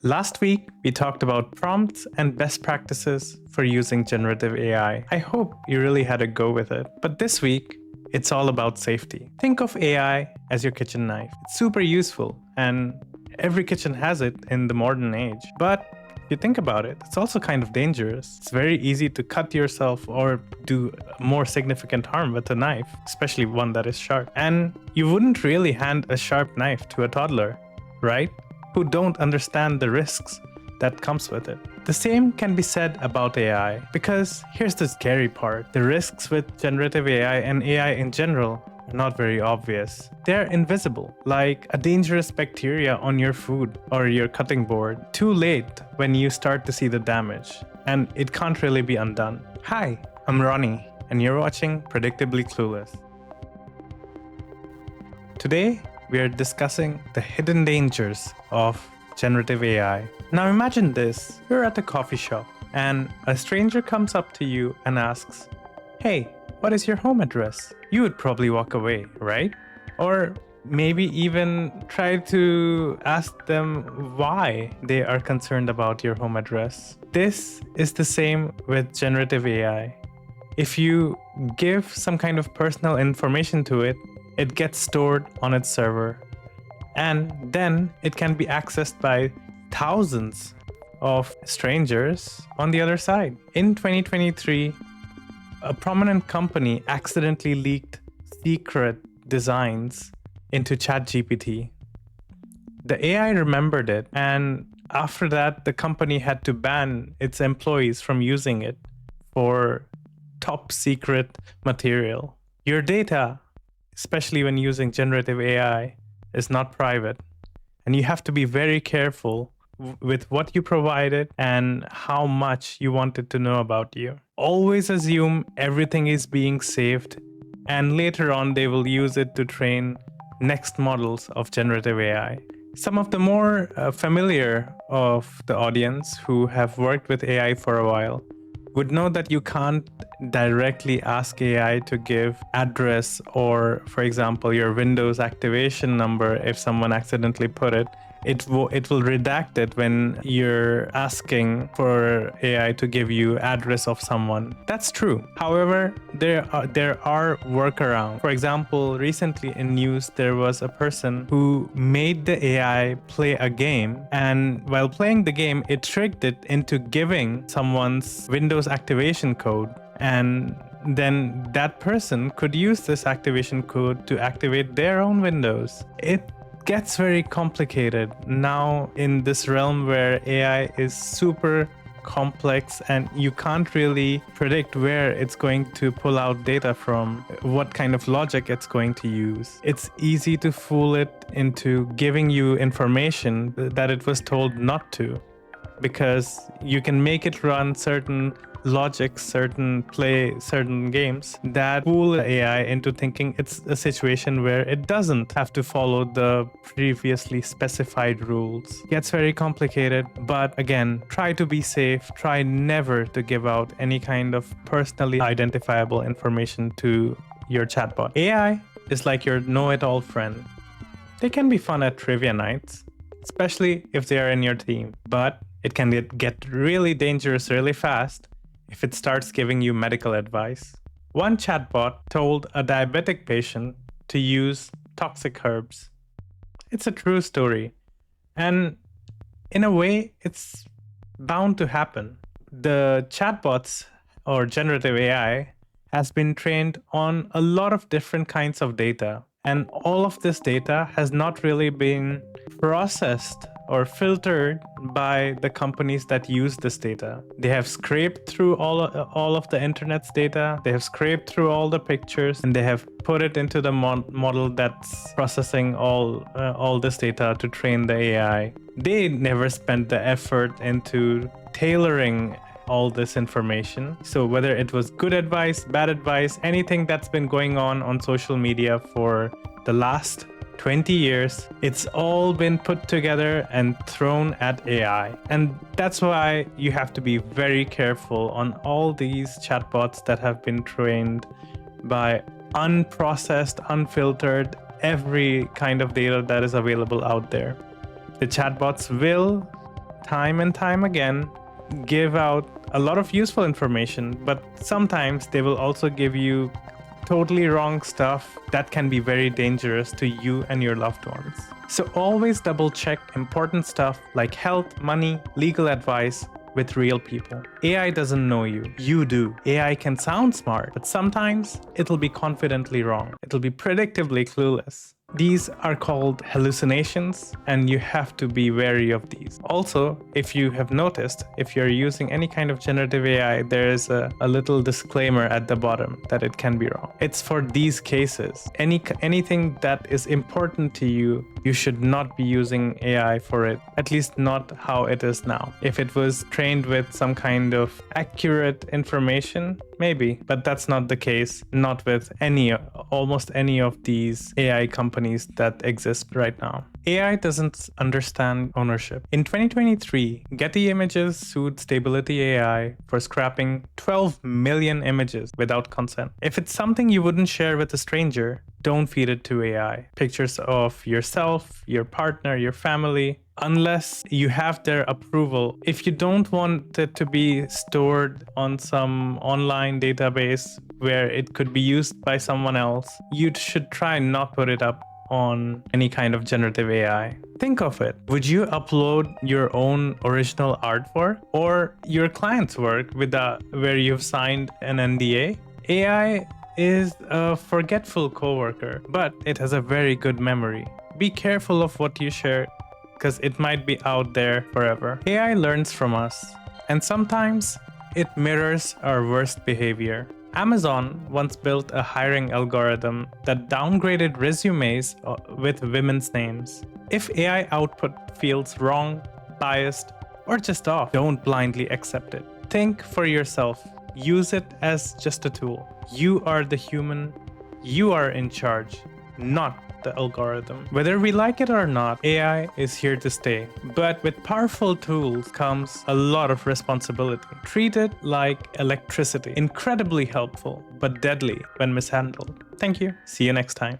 Last week, we talked about prompts and best practices for using generative AI. I hope you really had a go with it. But this week, it's all about safety. Think of AI as your kitchen knife. It's super useful, and every kitchen has it in the modern age. But if you think about it, it's also kind of dangerous. It's very easy to cut yourself or do more significant harm with a knife, especially one that is sharp. And you wouldn't really hand a sharp knife to a toddler, right? Who don't understand the risks that comes with it. The same can be said about AI, because here's the scary part. The risks with generative AI and AI in general are not very obvious. They're invisible, like a dangerous bacteria on your food or your cutting board. Too late when you start to see the damage, and it can't really be undone. Hi, I'm Ronnie, and you're watching Predictably Clueless. Today, we are discussing the hidden dangers of generative AI. Now imagine this, you're at a coffee shop and a stranger comes up to you and asks, "Hey, what is your home address?" You would probably walk away, right? Or maybe even try to ask them why they are concerned about your home address. This is the same with generative AI. If you give some kind of personal information to it, it gets stored on its server, and then it can be accessed by thousands of strangers on the other side. In 2023, a prominent company accidentally leaked secret designs into chatgpt. The AI remembered it, and after that, the company had to ban its employees from using it for top secret material. Your data, especially when using generative AI, is not private. And you have to be very careful with what you provide it and how much you want it to know about you. Always assume everything is being saved, and later on they will use it to train next models of generative AI. Some of the more familiar of the audience who have worked with AI for a while would know that you can't directly ask AI to give address or, for example, your Windows activation number if someone accidentally put it. It will redact it when you're asking for AI to give you address of someone. That's true. However, there are workarounds. For example, recently in news, there was a person who made the AI play a game, and while playing the game, it tricked it into giving someone's Windows activation code, and then that person could use this activation code to activate their own Windows. It gets very complicated now in this realm where AI is super complex and you can't really predict where it's going to pull out data from, what kind of logic it's going to use. It's easy to fool it into giving you information that it was told not to, because you can make it run certain logic, certain games that fool the AI into thinking it's a situation where it doesn't have to follow the previously specified rules. It gets very complicated, but again, try to be safe. Try never to give out any kind of personally identifiable information to your chatbot. AI is like your know-it-all friend. They can be fun at trivia nights, especially if they are in your team, but it can get really dangerous really fast if it starts giving you medical advice. One chatbot told a diabetic patient to use toxic herbs. It's a true story, and in a way, it's bound to happen. The chatbots or generative AI has been trained on a lot of different kinds of data, and all of this data has not really been processed or filtered by the companies that use this data. They have scraped through all of the internet's data, they have scraped through all the pictures, and they have put it into the model that's processing all this data to train the AI. They never spent the effort into tailoring all this information. So whether it was good advice, bad advice, anything that's been going on social media for the last 20 years, it's all been put together and thrown at AI. And that's why you have to be very careful on all these chatbots that have been trained by unprocessed, unfiltered, every kind of data that is available out there. The chatbots will time and time again, give out a lot of useful information, but sometimes they will also give you totally wrong stuff that can be very dangerous to you and your loved ones. So always double check important stuff like health, money, legal advice with real people. AI doesn't know you. You do. AI can sound smart, but sometimes it'll be confidently wrong. It'll be predictably clueless. These are called hallucinations, and you have to be wary of these. Also, if you have noticed, if you're using any kind of generative AI, there is a little disclaimer at the bottom that it can be wrong. It's for these cases. Anything that is important to you, you should not be using AI for it, at least not how it is now. If it was trained with some kind of accurate information, maybe, but that's not the case, not with almost any of these AI companies that exist right now. AI doesn't understand ownership. In 2023, Getty Images sued Stability AI for scrapping 12 million images without consent. If it's something you wouldn't share with a stranger, don't feed it to AI. Pictures of yourself, your partner, your family, unless you have their approval. If you don't want it to be stored on some online database where it could be used by someone else, you should try not put it up on any kind of generative AI. Think of it. Would you upload your own original artwork or your client's work where you've signed an NDA? AI is a forgetful coworker, but it has a very good memory. Be careful of what you share, because it might be out there forever. AI learns from us, and sometimes it mirrors our worst behavior. Amazon once built a hiring algorithm that downgraded resumes with women's names. If AI output feels wrong, biased, or just off, don't blindly accept it. Think for yourself. Use it as just a tool. You are the human. You are in charge, not the algorithm. Whether we like it or not, AI is here to stay. But with powerful tools comes a lot of responsibility. Treat it like electricity. Incredibly helpful, but deadly when mishandled. Thank you. See you next time.